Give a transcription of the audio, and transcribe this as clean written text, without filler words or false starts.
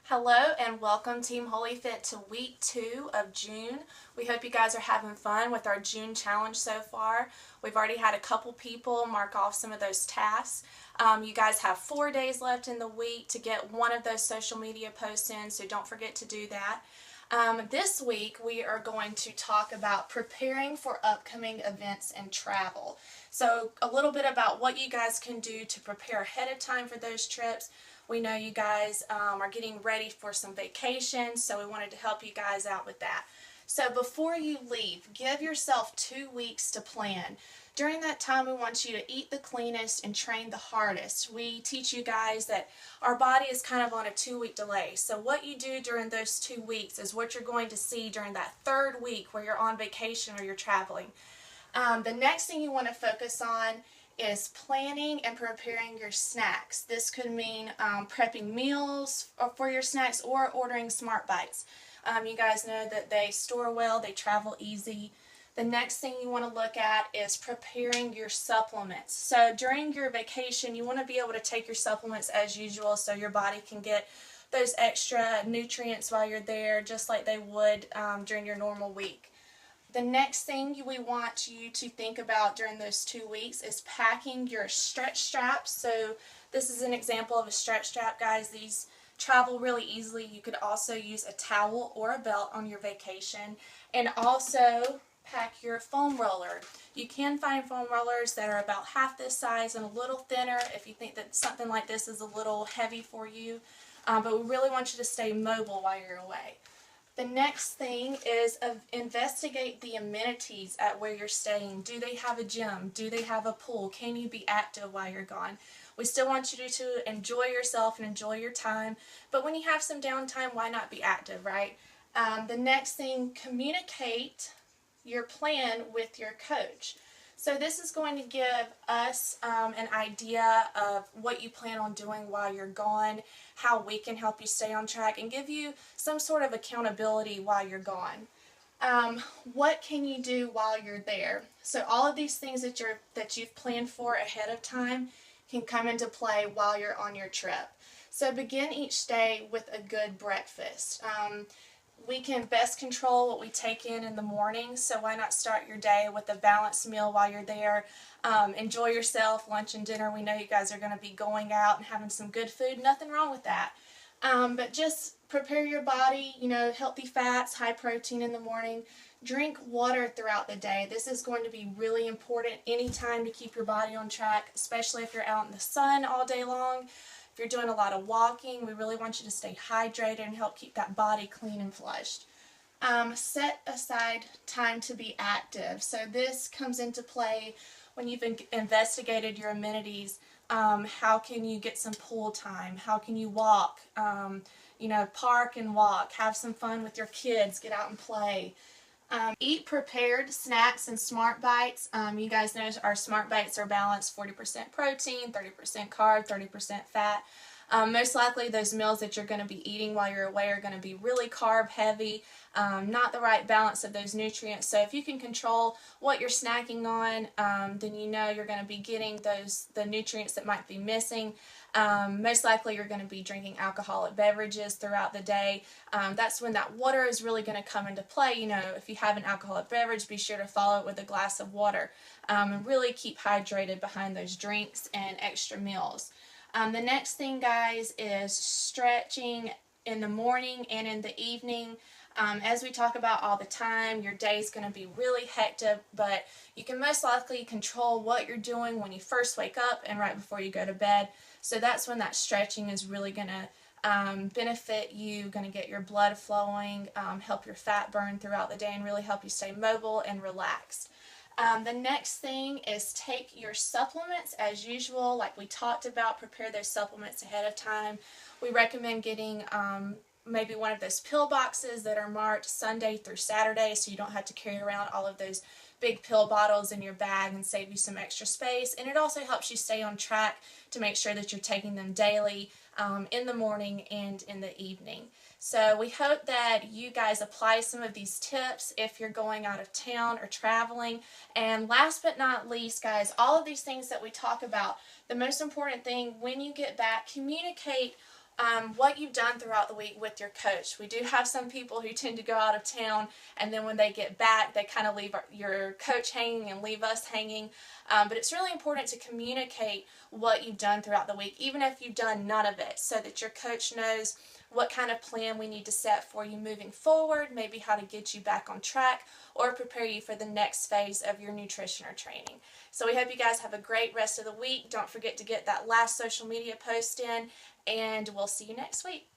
Hello and welcome Team Holy Fit to week 2 of June. We hope you guys are having fun with our June challenge so far. We've already had a couple people mark off some of those tasks. You guys have 4 days left in the week to get one of those social media posts in, so don't forget to do that. This week we are going to talk about preparing for upcoming events and travel. So a little bit about what you guys can do to prepare ahead of time for those trips. We know you guys are getting ready for some vacations, so we wanted to help you guys out with that. So before you leave, give yourself 2 weeks to plan. During that time, we want you to eat the cleanest and train the hardest. We teach you guys that our body is kind of on a 2-week delay. So what you do during those 2 weeks is what you're going to see during that 3rd week where you're on vacation or you're traveling. The next thing you want to focus on is planning and preparing your snacks. This could mean prepping meals for your snacks or ordering Smart Bites. You guys know that they store well, they travel easy. The next thing you want to look at is preparing your supplements. So during your vacation, you want to be able to take your supplements as usual so your body can get those extra nutrients while you're there, just like they would during your normal week. The next thing we want you to think about during those 2 weeks is packing your stretch straps. So this is an example of a stretch strap, guys. These travel really easily. You could also use a towel or a belt on your vacation. And also pack your foam roller. You can find foam rollers that are about half this size and a little thinner if you think that something like this is a little heavy for you. But we really want you to stay mobile while you're away. The next thing is investigate the amenities at where you're staying. Do they have a gym? Do they have a pool? Can you be active while you're gone? We still want you to enjoy yourself and enjoy your time, but when you have some downtime, why not be active, right? The next thing, communicate your plan with your coach. So this is going to give us an idea of what you plan on doing while you're gone, how we can help you stay on track, and give you some sort of accountability while you're gone. What can you do while you're there? So all of these things that you've planned for ahead of time can come into play while you're on your trip. So begin each day with a good breakfast. We can best control what we take in the morning, so why not start your day with a balanced meal while you're there. Enjoy yourself, lunch and dinner. We know you guys are going to be going out and having some good food. Nothing wrong with that. But just prepare your body, healthy fats, high protein in the morning. Drink water throughout the day. This is going to be really important anytime to keep your body on track, especially if you're out in the sun all day long. If you're doing a lot of walking, we really want you to stay hydrated and help keep that body clean and flushed. Set aside time to be active. So this comes into play when you've investigated your amenities. How can you get some pool time? How can you walk? Park and walk. Have some fun with your kids. Get out and play. Eat prepared snacks and Smart Bites. You guys know our Smart Bites are balanced 40% protein, 30% carb, 30% fat. Most likely those meals that you're going to be eating while you're away are going to be really carb heavy, not the right balance of those nutrients. So if you can control what you're snacking on, then you know you're going to be getting the nutrients that might be missing. Most likely you're going to be drinking alcoholic beverages throughout the day. That's when that water is really going to come into play. If you have an alcoholic beverage, be sure to follow it with a glass of water, and really keep hydrated behind those drinks and extra meals. The next thing, guys, is stretching in the morning and in the evening. As we talk about all the time, your day is going to be really hectic, but you can most likely control what you're doing when you first wake up and right before you go to bed. So that's when that stretching is really going to benefit you, going to get your blood flowing, help your fat burn throughout the day, and really help you stay mobile and relaxed. The next thing is take your supplements as usual, like we talked about. Prepare those supplements ahead of time. We recommend getting maybe one of those pill boxes that are marked Sunday through Saturday, so you don't have to carry around all of those big pill bottles in your bag and save you some extra space. And it also helps you stay on track to make sure that you're taking them daily, in the morning and in the evening. So we hope that you guys apply some of these tips if you're going out of town or traveling. And last but not least, guys, all of these things that we talk about, the most important thing when you get back, communicate what you've done throughout the week with your coach. We do have some people who tend to go out of town, and then when they get back, they kind of leave your coach hanging and leave us hanging. But it's really important to communicate what you've done throughout the week, even if you've done none of it, so that your coach knows what kind of plan we need to set for you moving forward, maybe how to get you back on track or prepare you for the next phase of your nutrition or training. So we hope you guys have a great rest of the week. Don't forget to get that last social media post in, and we'll see you next week.